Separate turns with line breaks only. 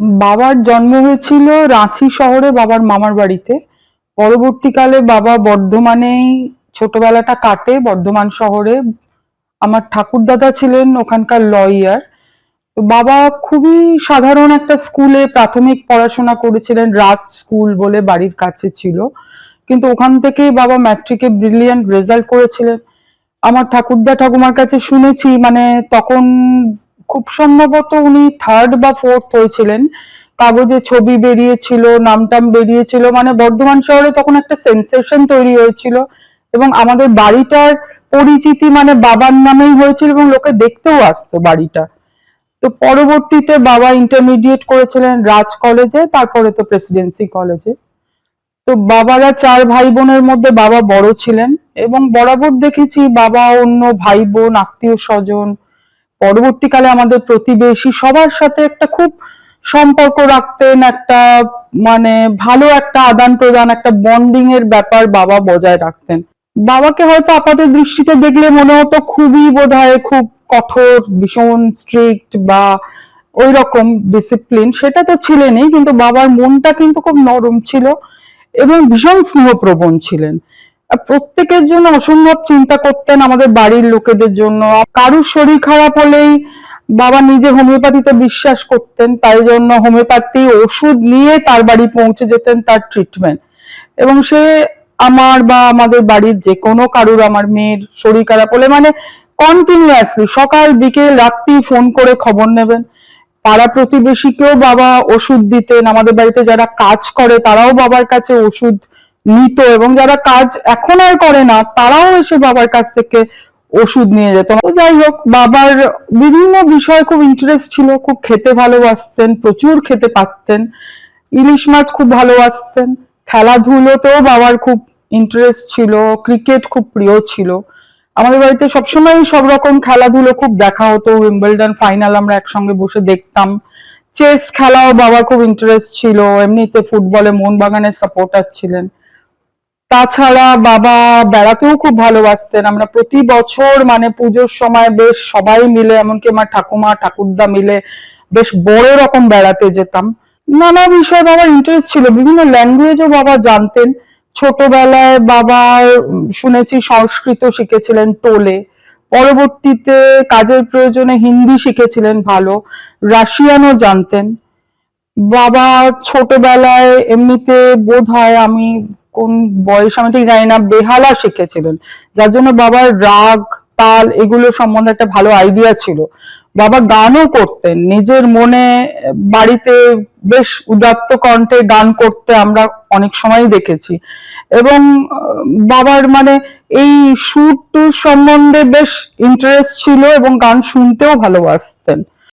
বাবার জন্ম হয়েছিল রাঁচি শহরে বাবার মামার বাড়িতে। পরবর্তীকালে বাবা বর্ধমানেই ছোটবেলাটা কাটে, বর্ধমান শহরে। আমার ঠাকুরদাদা ছিলেন ওখানকার লয়ার। তো বাবা খুবই সাধারণ একটা স্কুলে প্রাথমিক পড়াশোনা করেছিলেন, রাজ স্কুল বলে বাড়ির কাছে ছিল। কিন্তু ওখান থেকেই বাবা ম্যাট্রিকে ব্রিলিয়ান্ট রেজাল্ট করেছিলেন। আমার ঠাকুরদা ঠাকুমার কাছে শুনেছি, মানে তখন খুব সম্ভবত উনি থার্ড বা ফোর্থ হয়েছিলেন। কাগজে ছবি বেরিয়েছিল, নামটাম বেরিয়েছিল, মানে বর্ধমান শহরে তখন একটা সেন্সেশন তৈরি হয়েছিল। এবং আমাদের বাড়িটার পরিচিতি মানে বাবার নামেই হয়েছিল এবং লোকে দেখতেও আসতো বাড়িটা। তো পরবর্তীতে বাবা ইন্টারমিডিয়েট করেছিলেন রাজ কলেজে, তারপরে তো প্রেসিডেন্সি কলেজে। তো বাবারা চার ভাই বোনের মধ্যে বাবা বড় ছিলেন। এবং বরাবর দেখেছি বাবা অন্য ভাই বোন, আত্মীয় স্বজন, পরবর্তীকালে আমাদের প্রতিবেশী সবার সাথে একটা খুব সম্পর্ক রাখতেন। একটা মানে ভালো একটা আদান প্রদান, একটা বন্ডিং এর ব্যাপার বাবা বজায় রাখতেন। বাবাকে হয়তো আপাত দৃষ্টিতে দেখলে মনে হতো খুবই বোধহয় খুব কঠোর, ভীষণ স্ট্রিক্ট বা ওই রকম ডিসিপ্লিন, সেটা তো ছিলেনই, কিন্তু বাবার মনটা কিন্তু খুব নরম ছিল এবং ভীষণ স্নেহপ্রবণ ছিলেন। প্রত্যেকের জন্য অসম্ভব চিন্তা করতেন, আমাদের বাড়ির লোকেদের জন্য। কারুর শরীর খারাপ হলেই বাবা নিজে হোমিওপ্যাথিতে বিশ্বাস করতেন, তাই জন্য হোমিওপ্যাথি ওষুধ নিয়ে তার বাড়ি পৌঁছে যেতেন তার ট্রিটমেন্ট। এবং সে আমার বা আমাদের বাড়ির যে কোনো কারুর, আমার মেয়ের শরীর খারাপ হলে মানে কন্টিনিউয়াসলি সকাল বিকেল রাত্রি ফোন করে খবর নেবেন। পাড়া প্রতিবেশীকেও বাবা ওষুধ দিতেন। আমাদের বাড়িতে যারা কাজ করে তারাও বাবার কাছে ওষুধ নিত, এবং যারা কাজ এখন আর করে না তারাও এসে বাবার কাছ থেকে ওষুধ নিয়ে যেত। তো যাই হোক, বাবার বিভিন্ন বিষয়ে খুব ইন্টারেস্ট ছিল। খুব খেতে ভালোবাসতেন, প্রচুর খেতে পারতেন। ইলিশ মাছ খুব ভালোবাসতেন। খেলাধুলোতেও বাবার খুব ইন্টারেস্ট ছিল, ক্রিকেট খুব প্রিয় ছিল। আমাদের বাড়িতে সবসময় সব রকম খেলাধুলো খুব দেখা হতো। উইম্বলডন ফাইনাল আমরা একসঙ্গে বসে দেখতাম। চেস খেলাও বাবার খুব ইন্টারেস্ট ছিল। এমনিতে ফুটবলে মোহনবাগানের সাপোর্টার ছিলেন। তাছাড়া বাবা বেড়াতেও খুব ভালোবাসতেন। আমরা প্রতি বছর মানে পুজোর সময় বেশ সবাই মিলে, এমনকি আমার ঠাকুমা ঠাকুরদা মিলে বেশ বড় রকম বেড়াতে যেতাম। নানা বিষয়ে বাবার ইন্টারেস্ট ছিল, বিভিন্ন ল্যাঙ্গুয়েজও বাবা জানতেন। ছোটবেলায় বাবা শুনেছি সংস্কৃত শিখেছিলেন টোলে। পরবর্তীতে কাজের প্রয়োজনে হিন্দি শিখেছিলেন ভালো, রাশিয়ানও জানতেন। বাবা ছোটবেলায় এমনিতে বোধহয় আমি কোন বয়স আমি ঠিক জানি না, বেহালা শিখেছিলেন, যার জন্য বাবার রাগ তাল এগুলো সম্বন্ধে একটা ভালো আইডিয়া ছিল। বাবা গানও করতেন নিজের মনে, বাড়িতে বেশ উদাত্ত কণ্ঠে গান করতে আমরা অনেক সময় দেখেছি। এবং বাবার মানে এই সুর টুর সম্বন্ধে বেশ ইন্টারেস্ট ছিল এবং গান শুনতেও ভালোবাসতেন।